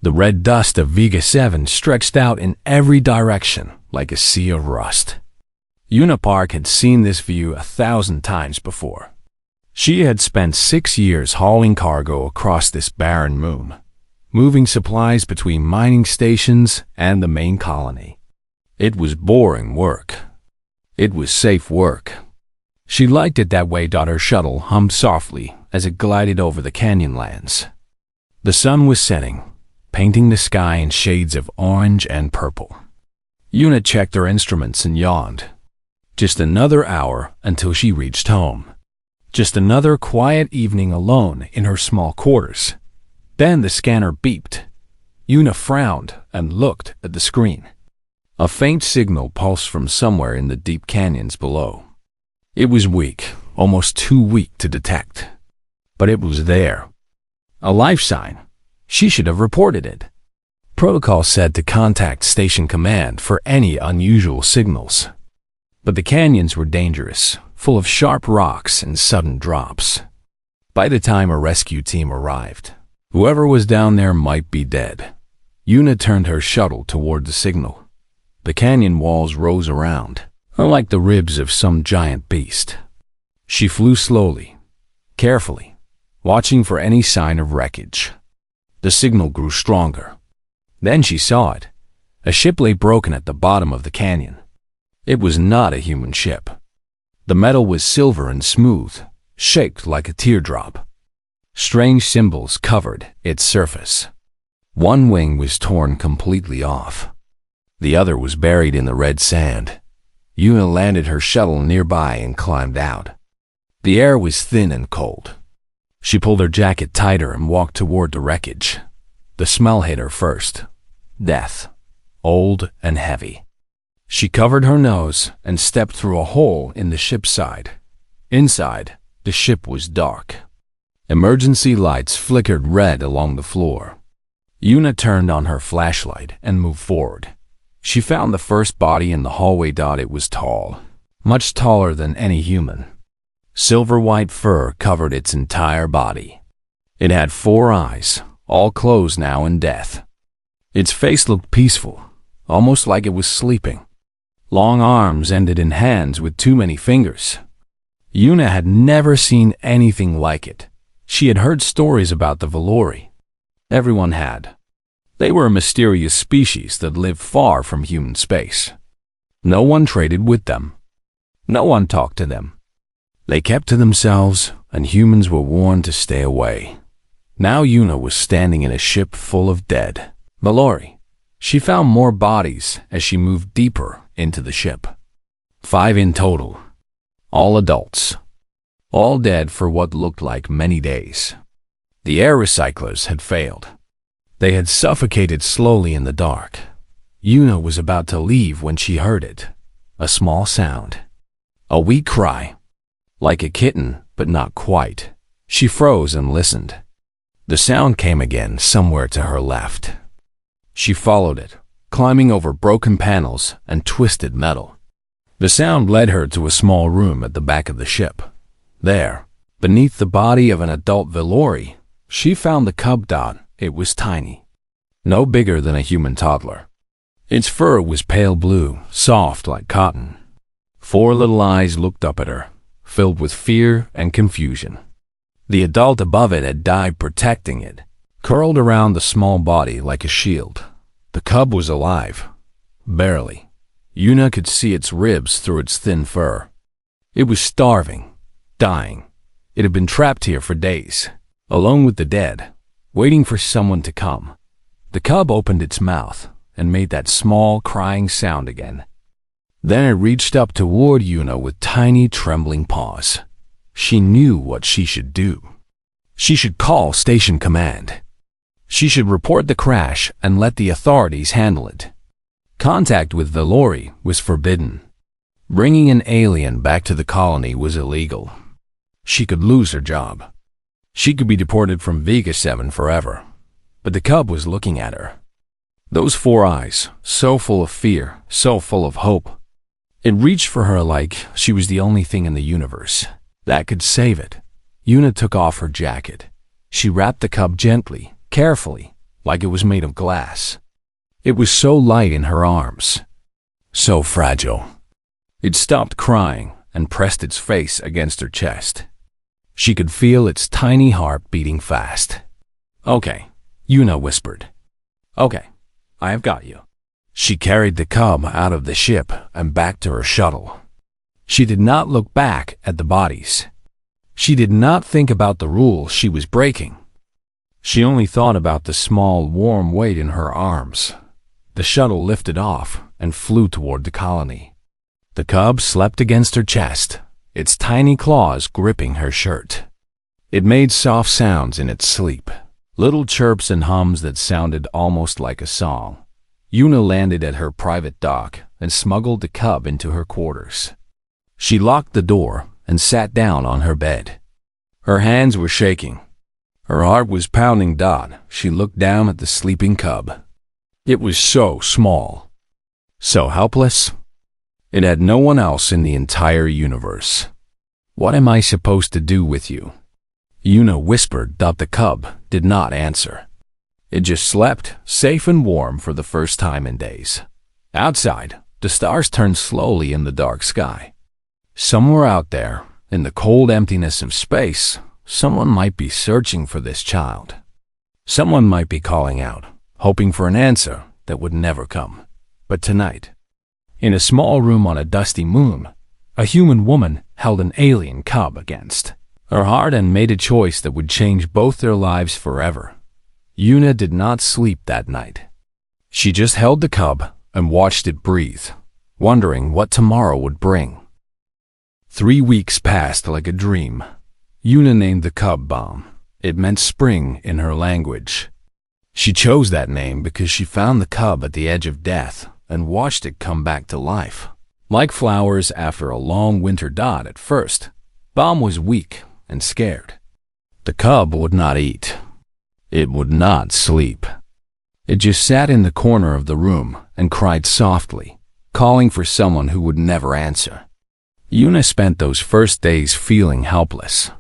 The red dust of Vega 7 stretched out in every direction like a sea of rust. Una Park had seen this view 1,000 times before. She had spent 6 years hauling cargo across this barren moon, moving supplies between mining stations and the main colony. It was boring work. It was safe work. She liked it that way. Her shuttle hummed softly as it glided over the canyonlands. The sun was setting, painting the sky in shades of orange and purple. Una checked her instruments and yawned. Just another hour until she reached home. Just another quiet evening alone in her small quarters. Then the scanner beeped. Una frowned and looked at the screen. A faint signal pulsed from somewhere in the deep canyons below. It was weak, almost too weak to detect. But it was there. A life sign. She should have reported it. Protocol said to contact Station Command for any unusual signals. But the canyons were dangerous, full of sharp rocks and sudden drops. By the time a rescue team arrived, whoever was down there might be dead. Una turned her shuttle toward the signal. The canyon walls rose around, like the ribs of some giant beast. She flew slowly, carefully, watching for any sign of wreckage. The signal grew stronger. Then she saw it. A ship lay broken at the bottom of the canyon. It was not a human ship. The metal was silver and smooth, shaped like a teardrop. Strange symbols covered its surface. One wing was torn completely off. The other was buried in the red sand. Una landed her shuttle nearby and climbed out. The air was thin and cold. She pulled her jacket tighter and walked toward the wreckage. The smell hit her first. Death. Old and heavy. She covered her nose and stepped through a hole in the ship's side. Inside, the ship was dark. Emergency lights flickered red along the floor. Una turned on her flashlight and moved forward. She found the first body in the hallway. It was tall, much taller than any human. Silver-white fur covered its entire body. It had 4 eyes, all closed now in death. Its face looked peaceful, almost like it was sleeping. Long arms ended in hands with too many fingers. Una had never seen anything like it. She had heard stories about the Valori. Everyone had. They were a mysterious species that lived far from human space. No one traded with them. No one talked to them. They kept to themselves, and humans were warned to stay away. Now Una was standing in a ship full of dead Valori. She found more bodies as she moved deeper into the ship. 5 in total. All adults. All dead for what looked like many days. The air recyclers had failed. They had suffocated slowly in the dark. Una was about to leave when she heard it. A small sound. A weak cry. Like a kitten, but not quite. She froze and listened. The sound came again somewhere to her left. She followed it, climbing over broken panels and twisted metal. The sound led her to a small room at the back of the ship. There, beneath the body of an adult Valori, she found the cub. It was tiny, no bigger than a human toddler. Its fur was pale blue, soft like cotton. 4 little eyes looked up at her, filled with fear and confusion. The adult above it had died protecting it, curled around the small body like a shield. The cub was alive. Barely. Una could see its ribs through its thin fur. It was starving, dying. It had been trapped here for days, alone with the dead, waiting for someone to come. The cub opened its mouth and made that small crying sound again. Then it reached up toward Una with tiny trembling paws. She knew what she should do. She should call Station Command. She should report the crash and let the authorities handle it. Contact with Valori was forbidden. Bringing an alien back to the colony was illegal. She could lose her job. She could be deported from Vega 7 forever. But the cub was looking at her. Those 4 eyes, so full of fear, so full of hope. It reached for her like she was the only thing in the universe that could save it. Una took off her jacket. She wrapped the cub gently, carefully, like it was made of glass. It was so light in her arms, so fragile. It stopped crying and pressed its face against her chest. She could feel its tiny heart beating fast. "Okay," Yuna whispered. "Okay, I have got you." She carried the cub out of the ship and back to her shuttle. She did not look back at the bodies. She did not think about the rules she was breaking. She only thought about the small, warm weight in her arms. The shuttle lifted off and flew toward the colony. The cub slept against her chest, its tiny claws gripping her shirt. It made soft sounds in its sleep, little chirps and hums that sounded almost like a song. Yuna landed at her private dock and smuggled the cub into her quarters. She locked the door and sat down on her bed. Her hands were shaking. Her heart was pounding. She looked down at the sleeping cub. It was so small, so helpless. It had no one else in the entire universe. "What am I supposed to do with you?" Yuna whispered. The cub did not answer. It just slept, safe and warm for the first time in days. Outside, the stars turned slowly in the dark sky. Somewhere out there, in the cold emptiness of space, someone might be searching for this child. Someone might be calling out, hoping for an answer that would never come. But tonight, in a small room on a dusty moon, a human woman held an alien cub against her heart and made a choice that would change both their lives forever. Yuna did not sleep that night. She just held the cub and watched it breathe, wondering what tomorrow would bring. 3 weeks passed like a dream. Yuna named the cub Bomb. It meant spring in her language. She chose that name because she found the cub at the edge of death and watched it come back to life. Like flowers after a long winter. At first, Bomb was weak and scared. The cub would not eat. It would not sleep. It just sat in the corner of the room and cried softly, calling for someone who would never answer. Yuna spent those first days feeling helpless.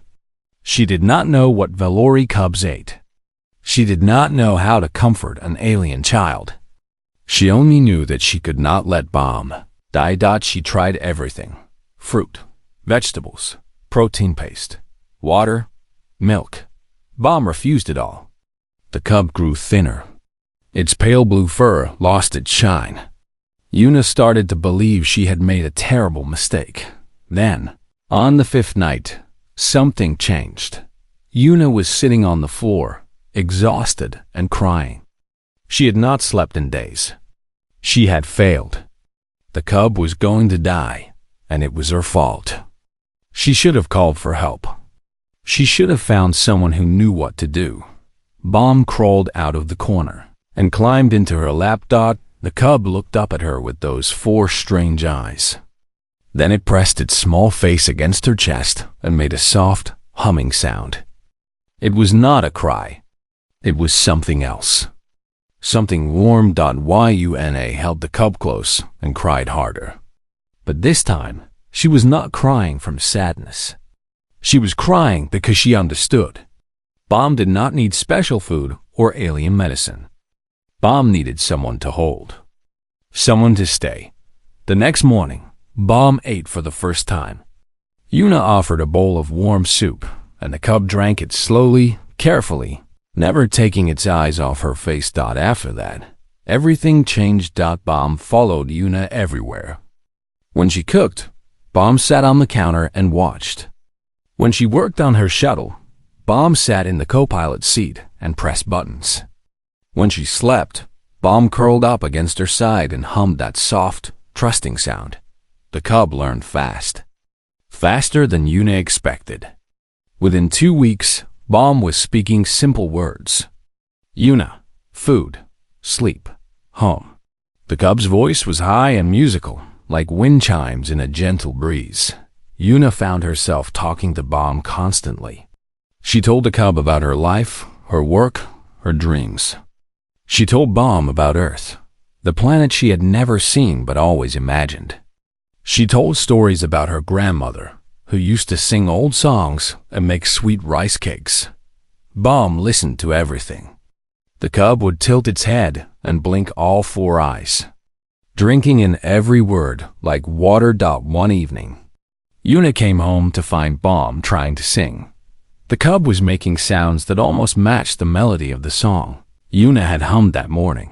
She did not know what Valori cubs ate. She did not know how to comfort an alien child. She only knew that she could not let Bomb die. She tried everything: fruit, vegetables, protein paste, water, milk. Bomb refused it all. The cub grew thinner. Its pale blue fur lost its shine. Yuna started to believe she had made a terrible mistake. Then, on the 5th night, something changed. Yuna was sitting on the floor, exhausted and crying. She had not slept in days. She had failed. The cub was going to die, and it was her fault. She should have called for help. She should have found someone who knew what to do. Bomb crawled out of the corner and climbed into her lap. The cub looked up at her with those 4 strange eyes. Then it pressed its small face against her chest and made a soft, humming sound. It was not a cry. It was something else. Something warm. Yuna held the cub close and cried harder. But this time, she was not crying from sadness. She was crying because she understood. Bomb did not need special food or alien medicine. Bomb needed someone to hold, someone to stay. The next morning, Bomb ate for the first time. Yuna offered a bowl of warm soup, and the cub drank it slowly, carefully, never taking its eyes off her face. After that, everything changed. Bomb followed Yuna everywhere. When she cooked, Bomb sat on the counter and watched. When she worked on her shuttle, Bomb sat in the co-pilot seat and pressed buttons. When she slept, Bomb curled up against her side and hummed that soft, trusting sound. The cub learned fast. Faster than Yuna expected. Within 2 weeks, Bomb was speaking simple words. Yuna, food, sleep, home. The cub's voice was high and musical, like wind chimes in a gentle breeze. Yuna found herself talking to Bomb constantly. She told the cub about her life, her work, her dreams. She told Bomb about Earth, the planet she had never seen but always imagined. She told stories about her grandmother, who used to sing old songs and make sweet rice cakes. Bomb listened to everything. The cub would tilt its head and blink all four eyes, drinking in every word like water. One evening, Yuna came home to find Bomb trying to sing. The cub was making sounds that almost matched the melody of the song Yuna had hummed that morning.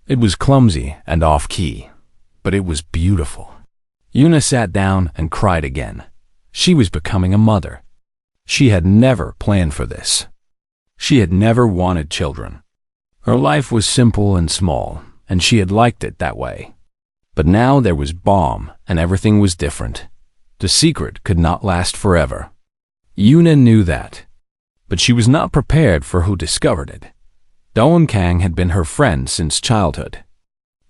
It was clumsy and off-key, but it was beautiful. Yuna sat down and cried again. She was becoming a mother. She had never planned for this. She had never wanted children. Her life was simple and small, and she had liked it that way. But now there was Bomb, and everything was different. The secret could not last forever. Yuna knew that, but she was not prepared for who discovered it. Doan Kang had been her friend since childhood.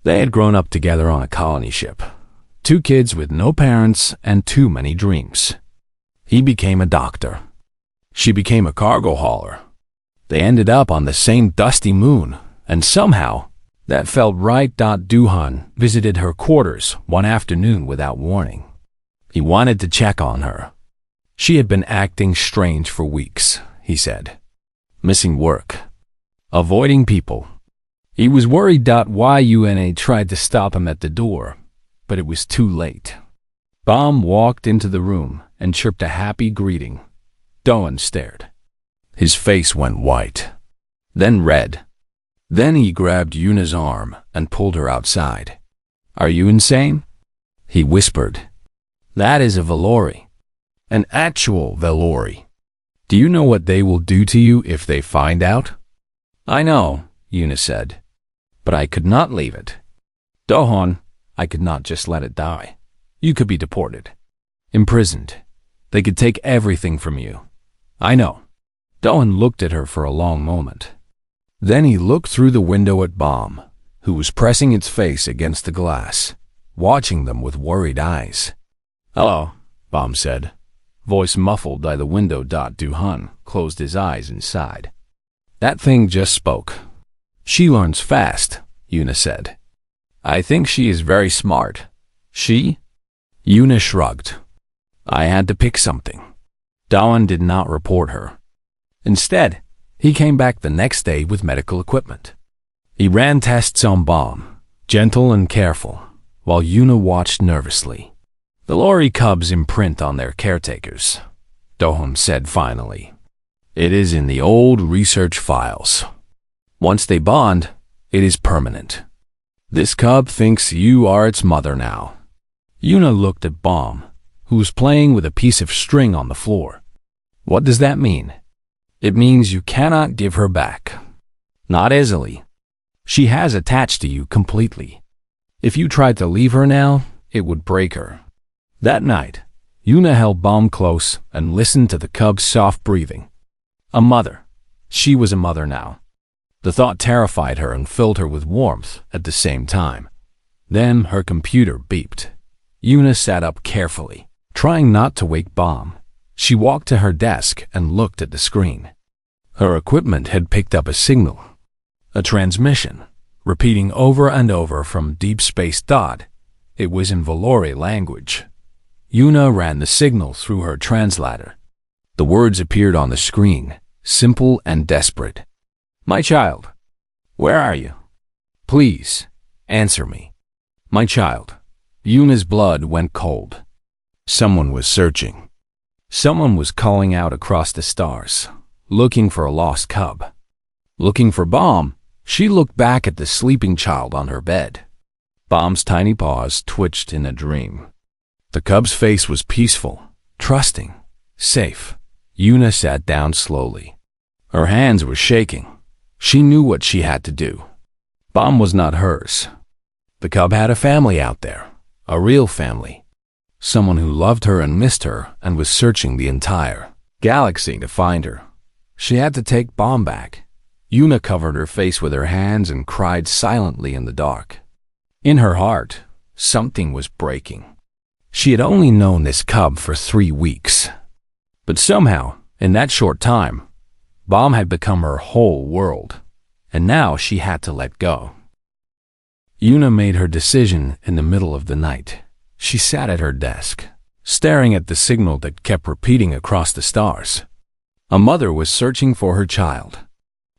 They had grown up together on a colony ship. 2 kids with no parents and too many dreams. He became a doctor. She became a cargo hauler. They ended up on the same dusty moon, and somehow, that felt right. Duhan visited her quarters one afternoon without warning. He wanted to check on her. She had been acting strange for weeks, he said. Missing work. Avoiding people. He was worried. Yuna tried to stop him at the door, but it was too late. Bomb walked into the room and chirped a happy greeting. Doan stared. His face went white, then red. Then he grabbed Yuna's arm and pulled her outside. Are you insane? He whispered. That is a Valori. An actual Valori. Do you know what they will do to you if they find out? I know, Yuna said, but I could not leave it. Dohan, I could not just let it die. You could be deported. Imprisoned. They could take everything from you. I know. Dohan looked at her for a long moment. Then he looked through the window at Bomb, who was pressing its face against the glass, watching them with worried eyes. Hello, Bomb said, voice muffled by the window. Duhan closed his eyes and sighed. That thing just spoke. She learns fast, Yuna said. I think she is very smart. She? Yuna shrugged. I had to pick something. Doan did not report her. Instead, he came back the next day with medical equipment. He ran tests on Bomb, gentle and careful, while Yuna watched nervously. The lorry cubs imprint on their caretakers, Dohan said finally. It is in the old research files. Once they bond, it is permanent. This cub thinks you are its mother now. Yuna looked at Bomb, who was playing with a piece of string on the floor. What does that mean? It means you cannot give her back. Not easily. She has attached to you completely. If you tried to leave her now, it would break her. That night, Yuna held Bomb close and listened to the cub's soft breathing. A mother. She was a mother now. The thought terrified her and filled her with warmth at the same time. Then her computer beeped. Yuna sat up carefully, trying not to wake Bomb. She walked to her desk and looked at the screen. Her equipment had picked up a signal, a transmission, repeating over and over from deep space. It was in Valori language. Yuna ran the signal through her translator. The words appeared on the screen, simple and desperate. My child, where are you? Please, answer me. My child. Yuna's blood went cold. Someone was searching. Someone was calling out across the stars, looking for a lost cub. Looking for Bomb, she looked back at the sleeping child on her bed. Bomb's tiny paws twitched in a dream. The cub's face was peaceful, trusting, safe. Yuna sat down slowly. Her hands were shaking. She knew what she had to do. Bomb was not hers. The cub had a family out there, a real family. Someone who loved her and missed her and was searching the entire galaxy to find her. She had to take Bomb back. Yuna covered her face with her hands and cried silently in the dark. In her heart, something was breaking. She had only known this cub for 3 weeks. But somehow, in that short time, Bomb had become her whole world, and now she had to let go. Yuna made her decision in the middle of the night. She sat at her desk, staring at the signal that kept repeating across the stars. A mother was searching for her child.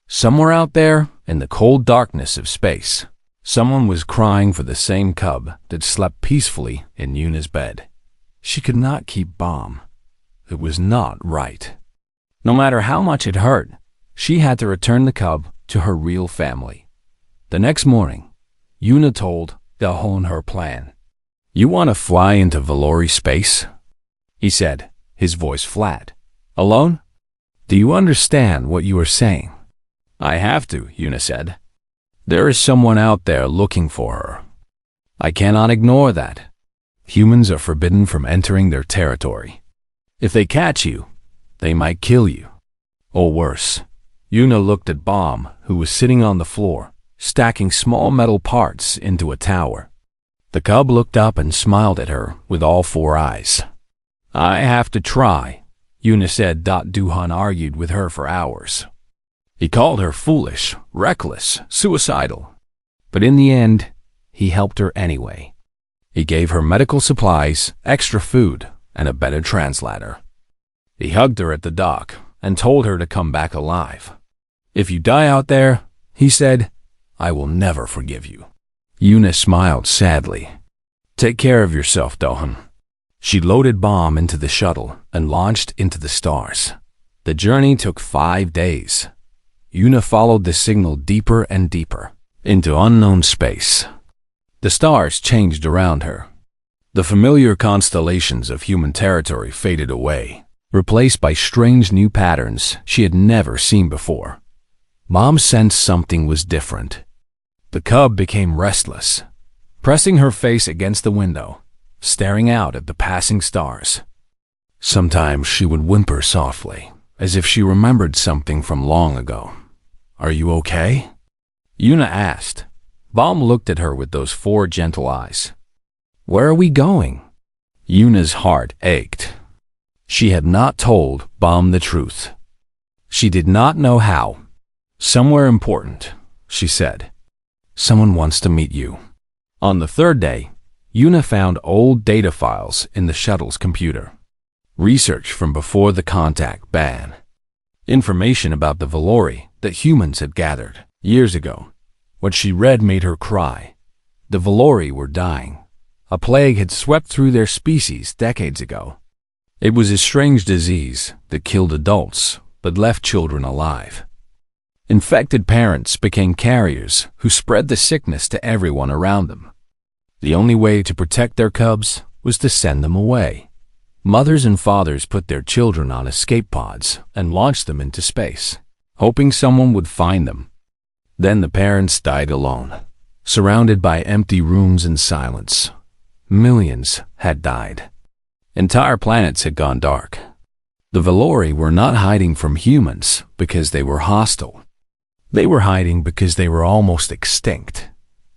Somewhere out there, In the cold darkness of space, someone was crying for the same cub that slept peacefully in Yuna's bed. She could not keep Bomb. It was not right. No matter how much it hurt, she had to return the cub to her real family. The next morning, Yuna told Dahon her plan. "You want to fly into Valori space?" he said, his voice flat. "Alone? Do you understand what you are saying?" "I have to," Yuna said. "There is someone out there looking for her. I cannot ignore that. Humans are forbidden from entering their territory. If they catch you, they might kill you. Or worse." Yuna looked at Bomb, who was sitting on the floor, stacking small metal parts into a tower. The cub looked up and smiled at her with all four eyes. "I have to try," Yuna said. Duhan argued with her for hours. He called her foolish, reckless, suicidal. But in the end, he helped her anyway. He gave her medical supplies, extra food, and a better translator. He hugged her at the dock and told her to come back alive. "If you die out there," he said, "I will never forgive you." Yuna smiled sadly. "Take care of yourself, Dohan." She loaded Bomb into the shuttle and launched into the stars. The journey took 5 days. Yuna followed the signal deeper and deeper into unknown space. The stars changed around her. The familiar constellations of human territory faded away, replaced by strange new patterns she had never seen before. Mom sensed something was different. The cub became restless, pressing her face against the window, staring out at the passing stars. Sometimes she would whimper softly, as if she remembered something from long ago. "Are you okay?" Yuna asked. Bomb looked at her with those 4 gentle eyes. "Where are we going?" Yuna's heart ached. She had not told Bomb the truth. She did not know how. "Somewhere important," she said. "Someone wants to meet you." On the 3rd day, Yuna found old data files in the shuttle's computer. Research from before the contact ban. Information about the Valori that humans had gathered years ago. What she read made her cry. The Valori were dying. A plague had swept through their species decades ago. It was a strange disease that killed adults but left children alive. Infected parents became carriers who spread the sickness to everyone around them. The only way to protect their cubs was to send them away. Mothers and fathers put their children on escape pods and launched them into space, hoping someone would find them. Then the parents died alone, surrounded by empty rooms and silence. Millions had died. Entire planets had gone dark. The Valori were not hiding from humans because they were hostile. They were hiding because they were almost extinct.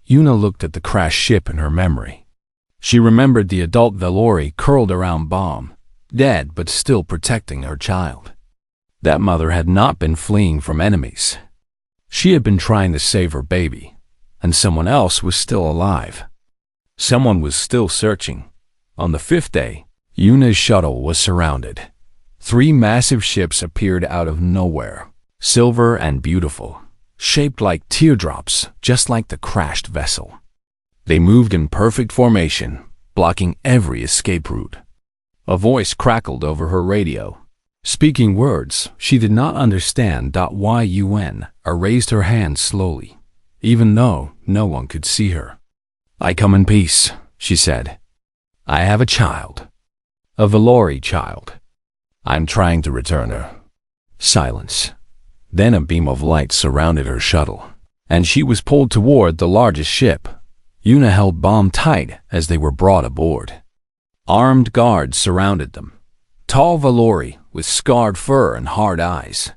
Yuna looked at the crashed ship in her memory. She remembered the adult Valori curled around Bomb, dead but still protecting her child. That mother had not been fleeing from enemies. She had been trying to save her baby, and someone else was still alive. Someone was still searching. On the 5th day, Yuna's shuttle was surrounded. 3 massive ships appeared out of nowhere, silver and beautiful, shaped like teardrops, just like the crashed vessel. They moved in perfect formation, blocking every escape route. A voice crackled over her radio. Speaking words she did not understand. Yun raised her hand slowly, even though no one could see her. "I come in peace," she said. "I have a child. A Valori child. I'm trying to return her." Silence. Then a beam of light surrounded her shuttle, and she was pulled toward the largest ship. Yuna held Bomb tight as they were brought aboard. Armed guards surrounded them. Tall Valori with scarred fur and hard eyes.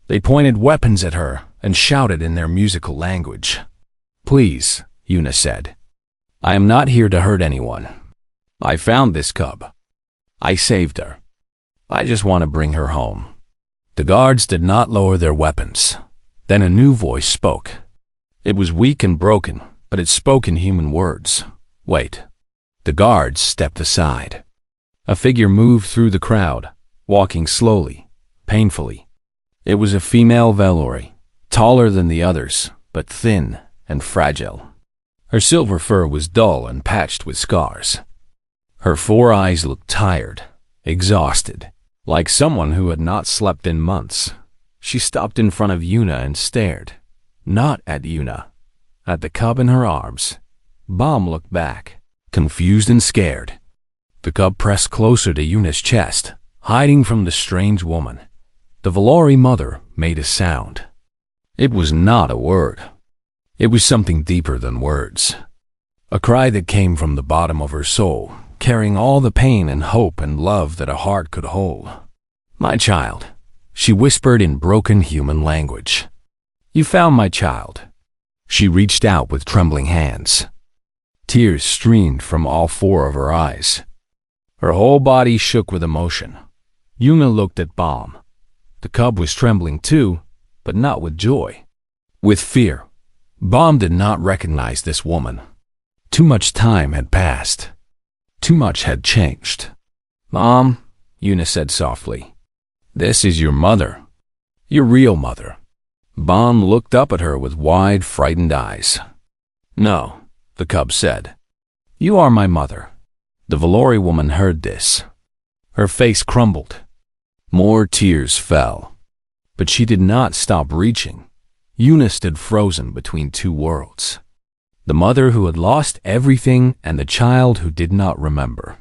They pointed weapons at her and shouted in their musical language. "Please," Yuna said. "I am not here to hurt anyone. I found this cub. I saved her. I just want to bring her home." The guards did not lower their weapons. Then a new voice spoke. It was weak and broken, but it spoke in human words. "Wait." The guards stepped aside. A figure moved through the crowd, walking slowly, painfully. It was a female Valori, taller than the others, but thin and fragile. Her silver fur was dull and patched with scars. Her 4 eyes looked tired, exhausted, like someone who had not slept in months. She stopped in front of Yuna and stared, not at Yuna, at the cub in her arms. Bomb looked back, confused and scared. The cub pressed closer to Yuna's chest, hiding from the strange woman. The Valori mother made a sound. It was not a word. It was something deeper than words. A cry that came from the bottom of her soul, carrying all the pain and hope and love that a heart could hold. "My child," she whispered in broken human language. "You found my child." She reached out with trembling hands. Tears streamed from all 4 of her eyes. Her whole body shook with emotion. Yuna looked at Bomb. The cub was trembling too, but not with joy. With fear. Bomb did not recognize this woman. Too much time had passed. Too much had changed. "Mom," Yuna said softly, "this is your mother. Your real mother." Bomb looked up at her with wide, frightened eyes. "No," the cub said. "You are my mother." The Valori woman heard this. Her face crumbled. More tears fell. But she did not stop reaching. Yuna stood frozen between 2 worlds. The mother who had lost everything and the child who did not remember.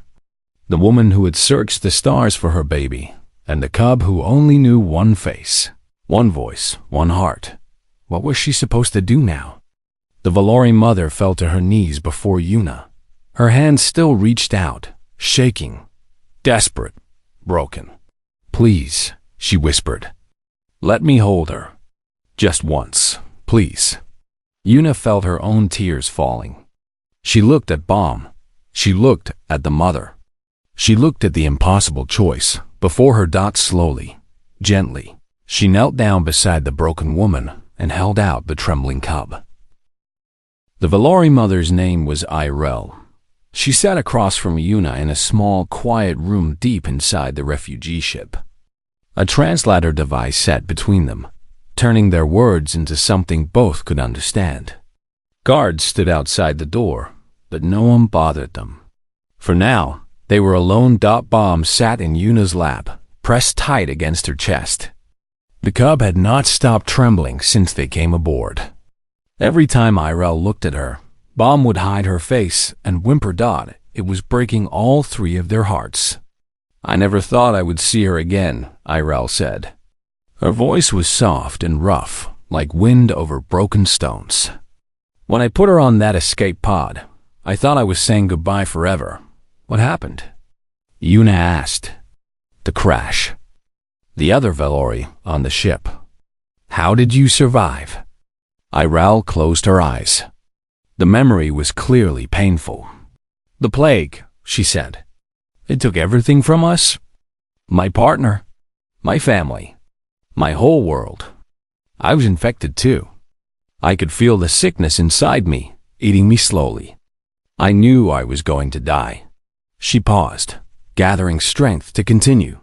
The woman who had searched the stars for her baby, and the cub who only knew one face, one voice, one heart. What was she supposed to do now? The Valori mother fell to her knees before Yuna. Her hands still reached out, shaking, desperate, broken. "Please," she whispered. "Let me hold her. Just once, please." Yuna felt her own tears falling. She looked at Bomb. She looked at the mother. She looked at the impossible choice before her. Slowly, gently, she knelt down beside the broken woman and held out the trembling cub. The Valori mother's name was Irel. She sat across from Yuna in a small, quiet room deep inside the refugee ship. A translator device sat between them, turning their words into something both could understand. Guards stood outside the door, but no one bothered them. For now, they were alone. Bomb sat in Yuna's lap, pressed tight against her chest. The cub had not stopped trembling since they came aboard. Every time Irel looked at her, Bomb would hide her face and whimper. It was breaking all 3 of their hearts. "I never thought I would see her again," Irel said. Her voice was soft and rough, like wind over broken stones. "When I put her on that escape pod, I thought I was saying goodbye forever. What happened?" Yuna asked. "The crash. The other Valori on the ship. How did you survive?" Irel closed her eyes. The memory was clearly painful. "The plague," she said. "It took everything from us. My partner, my family, my whole world. I was infected too. I could feel the sickness inside me, eating me slowly. I knew I was going to die." She paused, gathering strength to continue.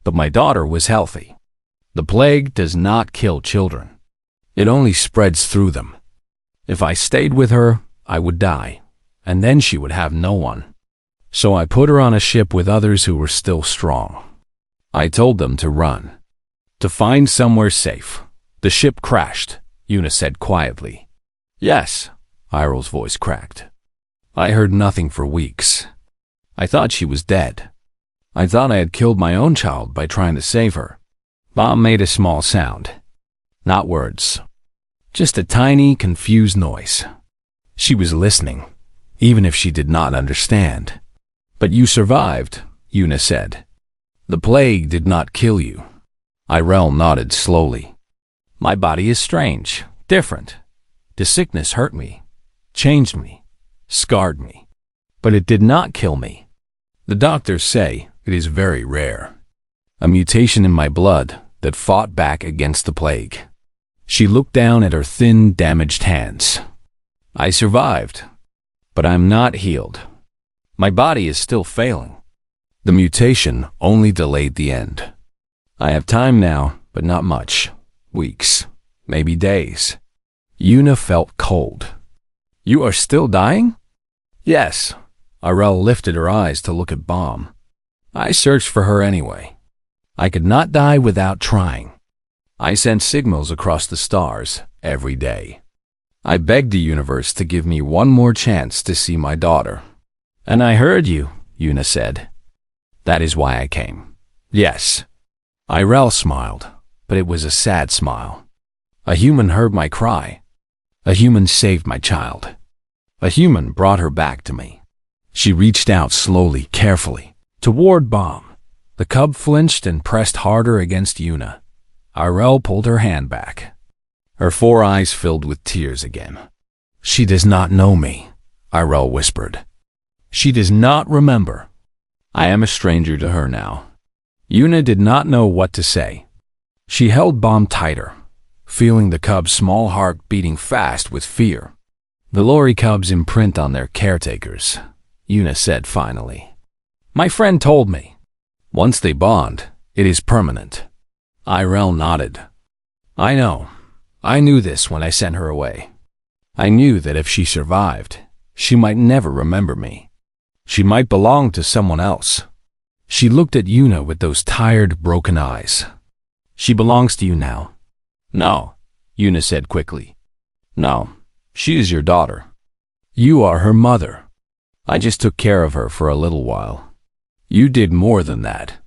"But my daughter was healthy. The plague does not kill children. It only spreads through them. If I stayed with her, I would die, and then she would have no one. So I put her on a ship with others who were still strong. I told them to run, to find somewhere safe. The ship crashed," Yuna said quietly. "Yes," Irel's voice cracked. "I heard nothing for weeks. I thought she was dead. I thought I had killed my own child by trying to save her." Bomb made a small sound. Not words. Just a tiny, confused noise. She was listening, even if she did not understand. "But you survived," Yuna said. "The plague did not kill you." Irel nodded slowly. "My body is strange, different. The sickness hurt me, changed me, scarred me. But it did not kill me. The doctors say it is very rare. A mutation in my blood that fought back against the plague." She looked down at her thin, damaged hands. "I survived, but I'm not healed. My body is still failing. The mutation only delayed the end. I have time now, but not much. Weeks, maybe days. Yuna felt cold. You are still dying? Yes. Irel lifted her eyes to look at Bomb. I searched for her anyway. I could not die without trying. I sent signals across the stars every day. I begged the universe to give me one more chance to see my daughter. And I heard you, Yuna said. That is why I came. Yes. Irel smiled, but it was a sad smile. A human heard my cry. A human saved my child. A human brought her back to me. She reached out slowly, carefully, toward Bomb. The cub flinched and pressed harder against Yuna. Irel pulled her hand back. Her 4 eyes filled with tears again. She does not know me, Irel whispered. She does not remember. I am a stranger to her now. Yuna did not know what to say. She held Bomb tighter, feeling the cub's small heart beating fast with fear. The lorry cubs imprint on their caretakers, Yuna said finally. My friend told me. Once they bond, it is permanent. Irel nodded. I know. I knew this when I sent her away. I knew that if she survived, she might never remember me. She might belong to someone else. She looked at Yuna with those tired, broken eyes. She belongs to you now. No, Yuna said quickly. No, she is your daughter. You are her mother. I just took care of her for a little while. You did more than that.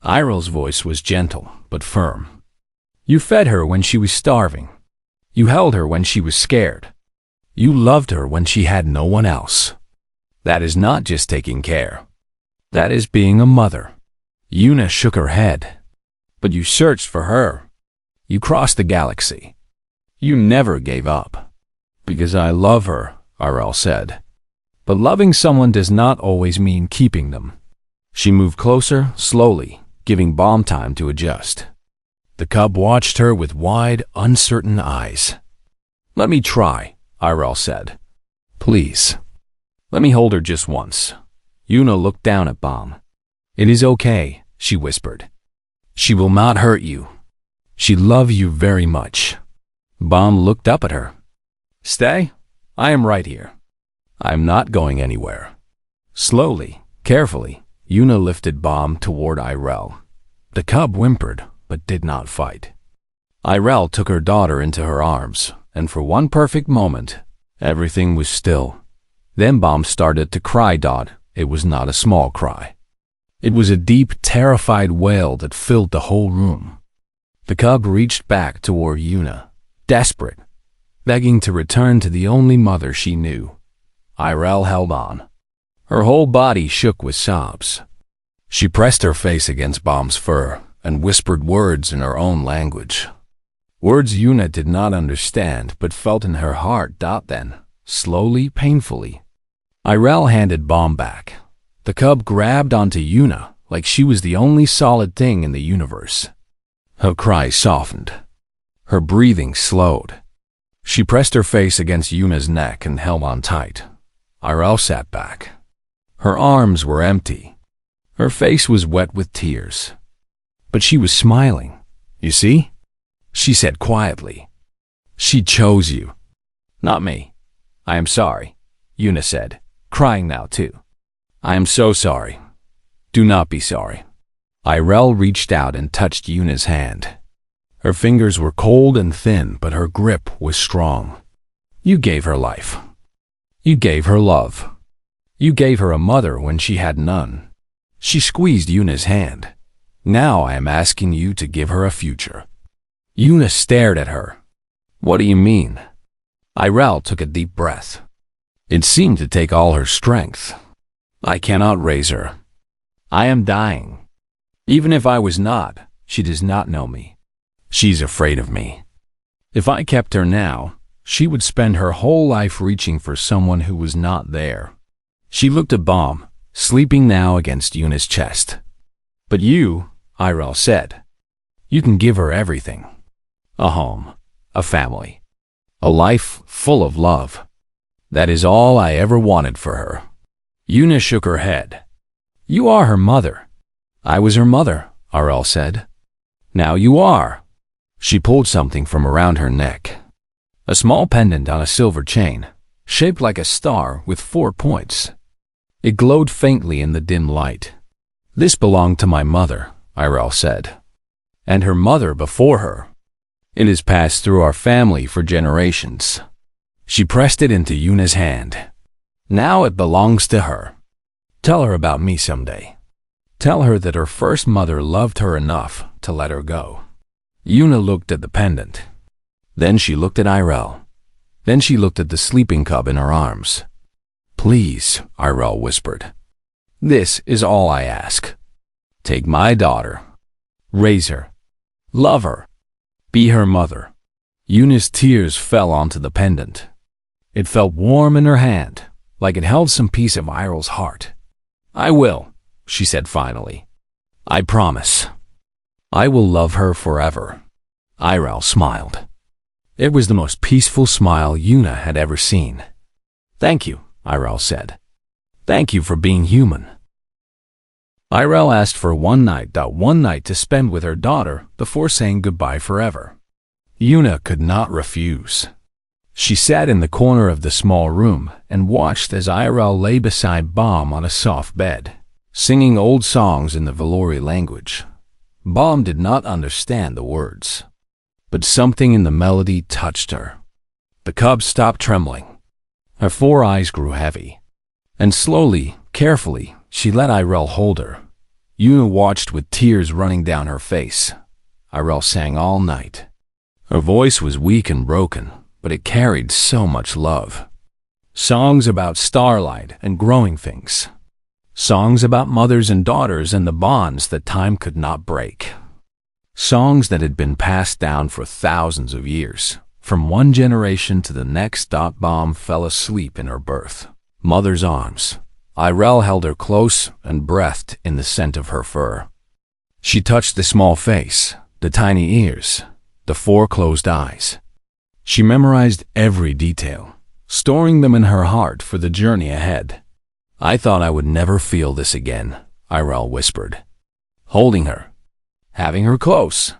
Irel's voice was gentle, but firm. You fed her when she was starving. You held her when she was scared. You loved her when she had no one else. That is not just taking care. That is being a mother. Yuna shook her head. But you searched for her. You crossed the galaxy. You never gave up. Because I love her, Irel said. But loving someone does not always mean keeping them. She moved closer, slowly, giving Bomb time to adjust. The cub watched her with wide, uncertain eyes. Let me try, Irel said. Please. Let me hold her just once. Yuna looked down at Bomb. It is okay, she whispered. She will not hurt you. She loves you very much. Bomb looked up at her. Stay? I am right here. I am not going anywhere. Slowly, carefully, Yuna lifted Bomb toward Irel. The cub whimpered, but did not fight. Irel took her daughter into her arms, and for one perfect moment, everything was still. Then Bomb started to cry. It was not a small cry. It was a deep, terrified wail that filled the whole room. The cub reached back toward Yuna, desperate, begging to return to the only mother she knew. Irel held on. Her whole body shook with sobs. She pressed her face against Bomb's fur and whispered words in her own language. Words Yuna did not understand but felt in her heart. Then, slowly, painfully, Irel handed Bomb back. The cub grabbed onto Yuna like she was the only solid thing in the universe. Her cry softened. Her breathing slowed. She pressed her face against Yuna's neck and held on tight. Irel sat back. Her arms were empty. Her face was wet with tears. But she was smiling. You see? She said quietly. She chose you. Not me. I am sorry, Yuna said, crying now too. I am so sorry. Do not be sorry. Irel reached out and touched Yuna's hand. Her fingers were cold and thin, but her grip was strong. You gave her life. You gave her love. You gave her a mother when she had none. She squeezed Yuna's hand. Now I am asking you to give her a future. Yuna stared at her. What do you mean? Irel took a deep breath. It seemed to take all her strength. I cannot raise her. I am dying. Even if I was not, she does not know me. She's afraid of me. If I kept her now, she would spend her whole life reaching for someone who was not there. She looked at Bomb, sleeping now against Yuna's chest. But you, Irel said, you can give her everything. A home, a family, a life full of love. That is all I ever wanted for her. Yuna shook her head. You are her mother. I was her mother, Irel said. Now you are. She pulled something from around her neck. A small pendant on a silver chain, shaped like a star with 4 points. It glowed faintly in the dim light. "This belonged to my mother," Irel said. "And her mother before her. It has passed through our family for generations." She pressed it into Yuna's hand. "Now it belongs to her. Tell her about me someday. Tell her that her first mother loved her enough to let her go." Yuna looked at the pendant. Then she looked at Irel. Then she looked at the sleeping cub in her arms. "Please," Irel whispered. "This is all I ask. Take my daughter. Raise her. Love her. Be her mother." Yuna's tears fell onto the pendant. It felt warm in her hand, like it held some piece of Irel's heart. "I will," she said finally. "I promise. I will love her forever." Irel smiled. It was the most peaceful smile Yuna had ever seen. "Thank you," Irel said. "Thank you for being human." Irel asked for one night to spend with her daughter before saying goodbye forever. Yuna could not refuse. She sat in the corner of the small room and watched as Irel lay beside Bomb on a soft bed, singing old songs in the Valori language. Bomb did not understand the words, but something in the melody touched her. The cub stopped trembling. Her 4 eyes grew heavy, and slowly, carefully, she let Irel hold her. Yuna watched with tears running down her face. Irel sang all night. Her voice was weak and broken, but it carried so much love. Songs about starlight and growing things. Songs about mothers and daughters and the bonds that time could not break. Songs that had been passed down for thousands of years, from one generation to the next. Bomb fell asleep in her berth, mother's arms. Irel held her close and breathed in the scent of her fur. She touched the small face, the tiny ears, the 4 closed eyes. She memorized every detail, storing them in her heart for the journey ahead. "I thought I would never feel this again," Irel whispered. Holding her, having her close.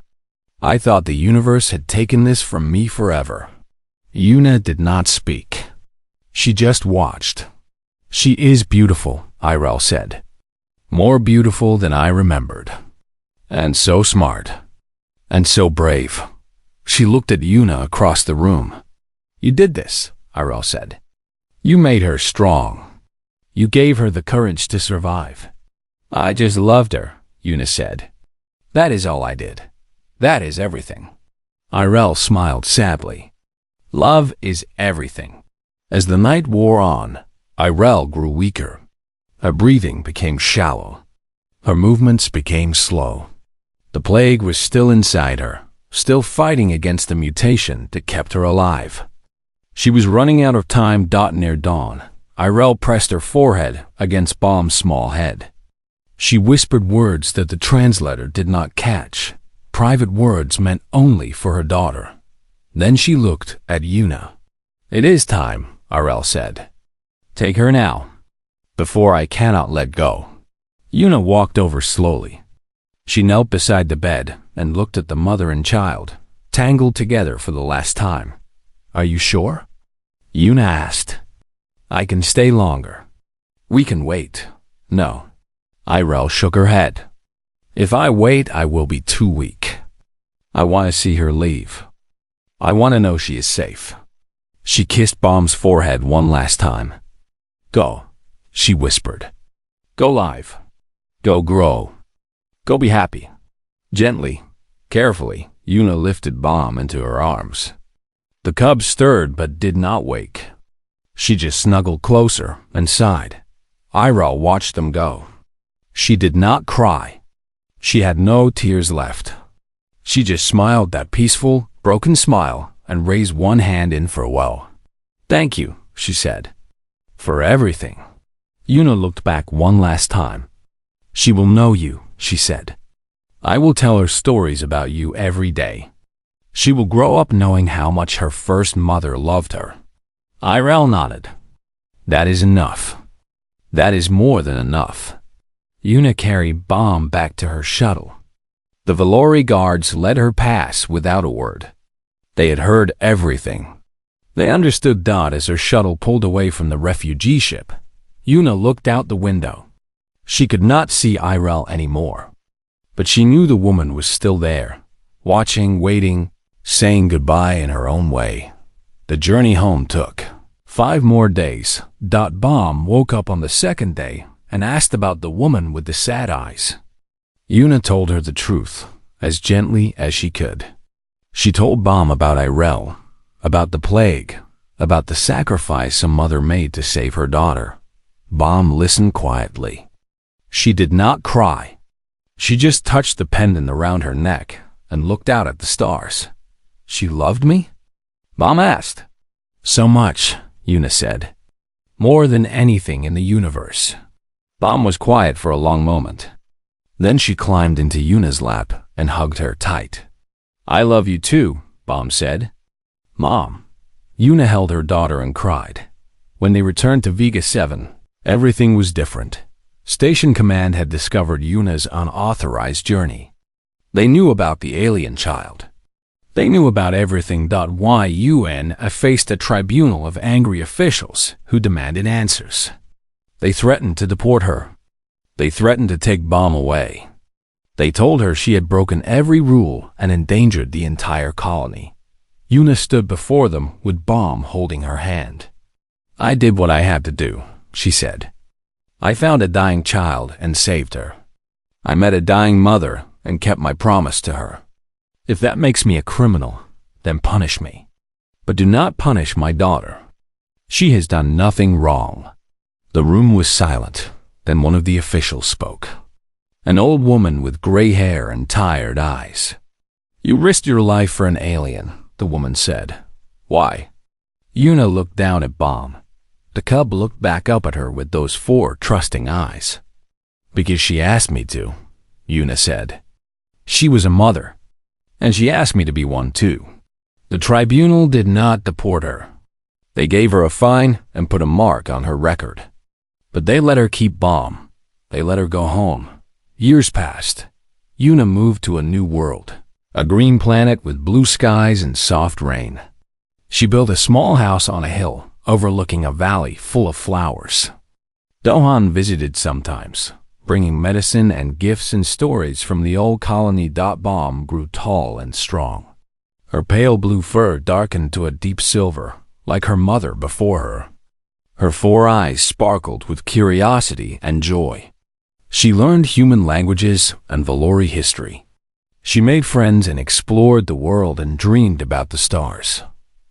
"I thought the universe had taken this from me forever." Yuna did not speak. She just watched. "She is beautiful," Irel said. "More beautiful than I remembered. And so smart. And so brave." She looked at Yuna across the room. "You did this," Irel said. "You made her strong. You gave her the courage to survive." "I just loved her," Yuna said. "That is all I did. That is everything." Irel smiled sadly. Love is everything. As the night wore on, Irel grew weaker. Her breathing became shallow. Her movements became slow. The plague was still inside her, still fighting against the mutation that kept her alive. She was running out of time. Near dawn, Irel pressed her forehead against Bomb's small head. She whispered words that the translator did not catch, private words meant only for her daughter. Then she looked at Yuna. "It is time," Irel said. "Take her now, before I cannot let go." Yuna walked over slowly. She knelt beside the bed and looked at the mother and child, tangled together for the last time. "Are you sure?" Yuna asked. "I can stay longer. We can wait." "No." Irel shook her head. "If I wait, I will be too weak. I want to see her leave. I want to know she is safe." She kissed Bomb's forehead one last time. "Go," she whispered. "Go live. Go grow. Go be happy." Gently, carefully, Yuna lifted Bomb into her arms. The cub stirred but did not wake. She just snuggled closer and sighed. Irel watched them go. She did not cry. She had no tears left. She just smiled that peaceful, broken smile and raised one hand in farewell. "Thank you," she said, "for everything." Yuna looked back one last time. "She will know you," she said. "I will tell her stories about you every day. She will grow up knowing how much her first mother loved her." Irel nodded. "That is enough. That is more than enough." Yuna carried Bomb back to her shuttle. The Valori guards let her pass without a word. They had heard everything. They understood as her shuttle pulled away from the refugee ship. Yuna looked out the window. She could not see Irel anymore. But she knew the woman was still there, watching, waiting, saying goodbye in her own way. The journey home took 5 more days. Bomb woke up on the second day and asked about the woman with the sad eyes. Yuna told her the truth, as gently as she could. She told Bomb about Irel, about the plague, about the sacrifice a mother made to save her daughter. Bomb listened quietly. She did not cry. She just touched the pendant around her neck and looked out at the stars. She loved me? Bomb asked. So much, Yuna said. More than anything in the universe. Bomb was quiet for a long moment. Then she climbed into Yuna's lap and hugged her tight. I love you too, Bomb said. Mom. Yuna held her daughter and cried. When they returned to Vega 7, everything was different. Station Command had discovered Yuna's unauthorized journey. They knew about the alien child. They knew about everything. Yun faced a tribunal of angry officials who demanded answers. They threatened to deport her. They threatened to take Bomb away. They told her she had broken every rule and endangered the entire colony. Yuna stood before them with Bomb holding her hand. I did what I had to do, she said. I found a dying child and saved her. I met a dying mother and kept my promise to her. If that makes me a criminal, then punish me. But do not punish my daughter. She has done nothing wrong. The room was silent. Then one of the officials spoke. An old woman with gray hair and tired eyes. You risked your life for an alien, the woman said. Why? Yuna looked down at Bomb. The cub looked back up at her with those 4 trusting eyes. Because she asked me to, Yuna said. She was a mother, and she asked me to be one too. The tribunal did not deport her. They gave her a fine and put a mark on her record. But they let her keep Bomb. They let her go home. Years passed. Yuna moved to a new world, a green planet with blue skies and soft rain. She built a small house on a hill, overlooking a valley full of flowers. Dohan visited sometimes, bringing medicine and gifts and stories from the old colony. Bomb grew tall and strong. Her pale blue fur darkened to a deep silver, like her mother before her. Her 4 eyes sparkled with curiosity and joy. She learned human languages and Valori history. She made friends and explored the world and dreamed about the stars.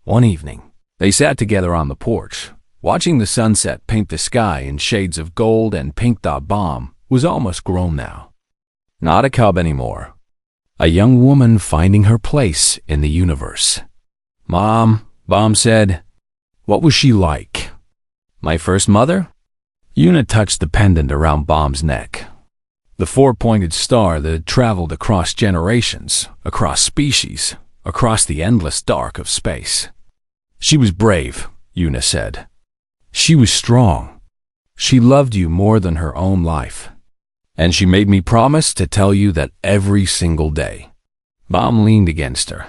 One evening, they sat together on the porch, watching the sunset paint the sky in shades of gold and pink. Bomb was almost grown now. Not a cub anymore. A young woman finding her place in the universe. Mom, Bomb said. What was she like? My first mother? Yuna touched the pendant around Bomb's neck. The 4-pointed star that had traveled across generations, across species, across the endless dark of space. She was brave, Yuna said. She was strong. She loved you more than her own life. And she made me promise to tell you that every single day. Bomb leaned against her.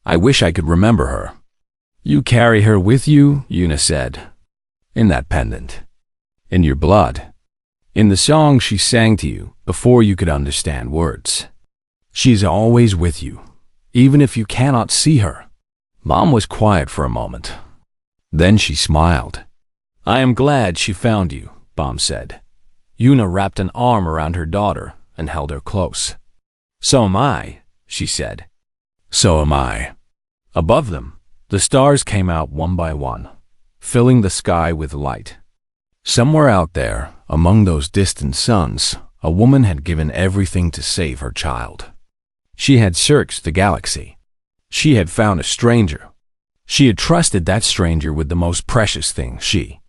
I wish I could remember her. You carry her with you, Yuna said. In that pendant. In your blood. In the song she sang to you before you could understand words. She is always with you, even if you cannot see her. Mom was quiet for a moment. Then she smiled. I am glad she found you, Bomb said. Yuna wrapped an arm around her daughter and held her close. So am I, she said. So am I. Above them, the stars came out one by one, filling the sky with light. Somewhere out there, among those distant suns, a woman had given everything to save her child. She had searched the galaxy. She had found a stranger. She had trusted that stranger with the most precious thing she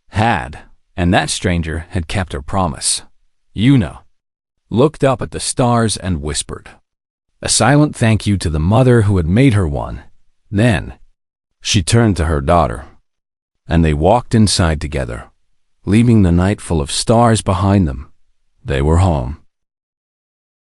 had, and that stranger had kept her promise. Yuna looked up at the stars and whispered, a silent thank you to the mother who had made her one. Then she turned to her daughter, and they walked inside together, leaving the night full of stars behind them. They were home.